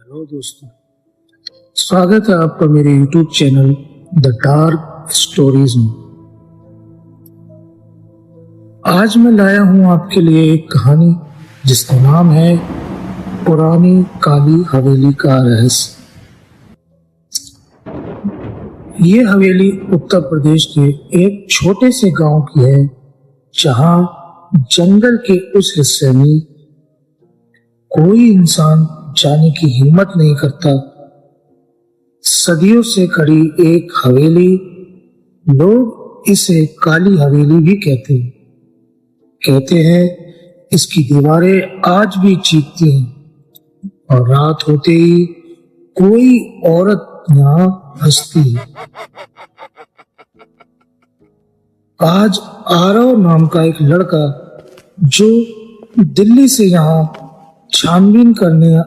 Hello दोस्तों, स्वागत है आपका मेरे YouTube channel the dark stories में। आज मैं लाया हूं आपके लिए एक कहानी जिसका नाम है पुरानी काली हवेली का रहस्य। ये हवेली उत्तर प्रदेश के एक छोटे से गांव की है, जहां जंगल के उस हिस्से में कोई इंसान जाने की हिम्मत नहीं करता। सदियों से खड़ी एक हवेली, लोग इसे काली हवेली भी कहते हैं। इसकी दीवारें आज भी चीखती हैं और रात होते ही कोई औरत यहाँ हंसती है। आज आरव नाम का एक लड़का जो दिल्ली से यहाँ छानबीन करने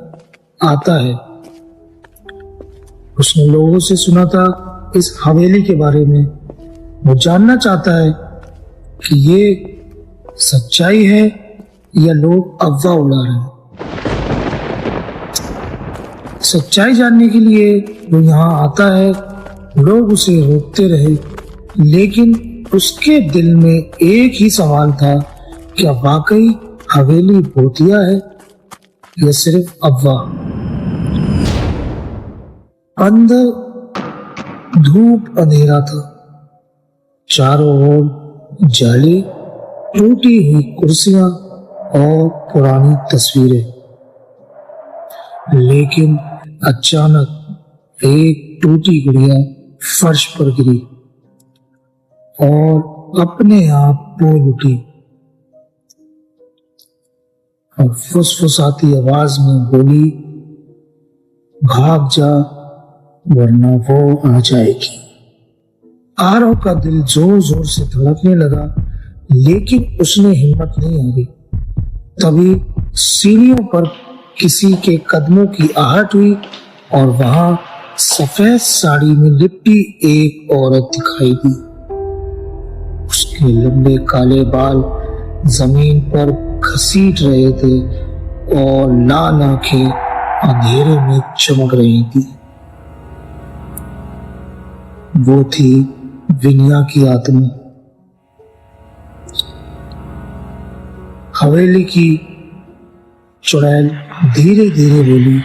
आता है, उसने लोगों से सुना था इस हवेली के बारे में। वो जानना चाहता है कि ये सच्चाई है या लोग अफवाह उड़ा रहे हैं। सच्चाई जानने के लिए वो यहाँ आता है। लोग उसे रोकते रहे, लेकिन उसके दिल में एक ही सवाल था, क्या वाकई हवेली भूतिया है या सिर्फ अफवाह। अंदर धूप अंधेरा था, चारों ओर जाली, टूटी हुई कुर्सियां और पुरानी तस्वीरें। लेकिन अचानक एक टूटी गुड़िया फर्श पर गिरी और अपने आप बोल उठी और फुसफुसाती आवाज में बोली, भाग जा वरना वो आ जाएगी। आरव का दिल जोर जोर से धड़कने लगा, लेकिन उसने हिम्मत नहीं हारी। तभी सीढ़ियों पर किसी के कदमों की आहट हुई और वहां सफेद साड़ी में लिपटी एक औरत दिखाई दी। उसके लंबे काले बाल जमीन पर घसीट रहे थे और लाल आंखें अंधेरे में चमक रही थी। वो थी विनया की आत्मा। हवेली की चुड़ैल धीरे धीरे बोली,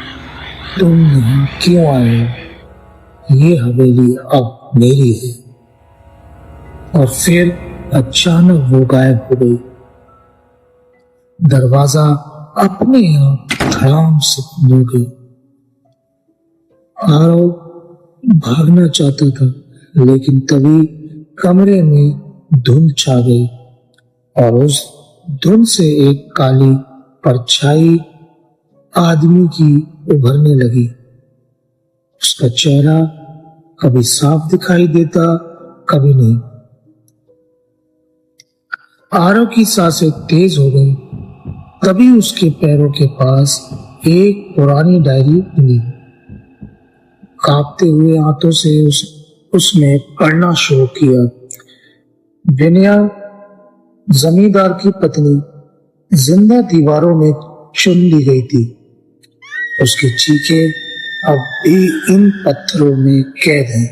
तुम यहाँ क्यों आए हो? ये हवेली अब मेरी है। और फिर अचानक वो गायब हो गई। दरवाजा अपने आप धड़ाम से बंद हो गया। आरव भागना चाहता था, लेकिन तभी कमरे में धुंध छा गई और उस धुंध से एक काली परछाई आदमी की उभरने लगी। उसका चेहरा कभी साफ दिखाई देता, कभी नहीं। आरव की सांसें तेज हो गई। तभी उसके पैरों के पास एक पुरानी डायरी मिली। कांपते हुए हाथों से उसने पढ़ना शुरू किया। विनया जमींदार की पत्नी जिंदा दीवारों में चुन ली गई थी। उसकी चीखें अब भी इन पत्थरों में कैद हैं।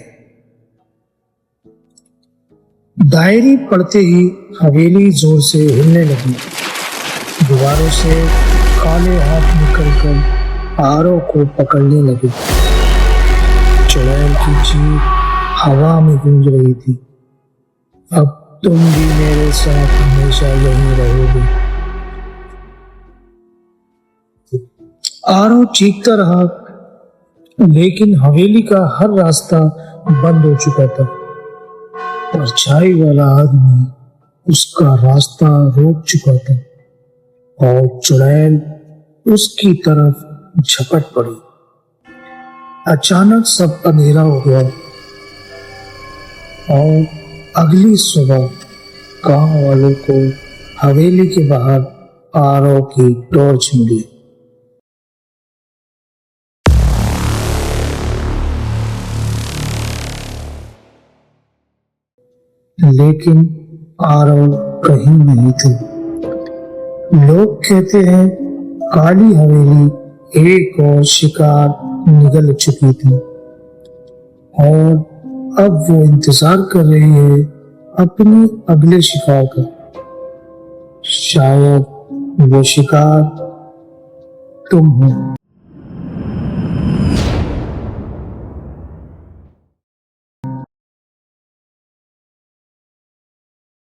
डायरी पढ़ते ही हवेली जोर से हिलने लगी। दीवारों से काले हाथ निकलकर आरव को पकड़ने लगे। चुड़ैल की चीख हवा में गूंज रही थी, अब तुम भी मेरे साथ हमेशा यहीं रहोगे। आरव चीखता रहा, लेकिन हवेली का हर रास्ता बंद हो चुका था। परछाई वाला आदमी उसका रास्ता रोक चुका था और चुड़ैल उसकी तरफ झपट पड़ी। अचानक सब अंधेरा हो गया और अगली सुबह गांव वालों को हवेली के बाहर आरव की टॉर्च मिली। लेकिन आरव कहीं नहीं थे। लोग कहते हैं काली हवेली एक और शिकार निगल चुकी थी और अब वो इंतजार कर रही है अपने अगले शिकार का। शायद वो शिकार तुम हो।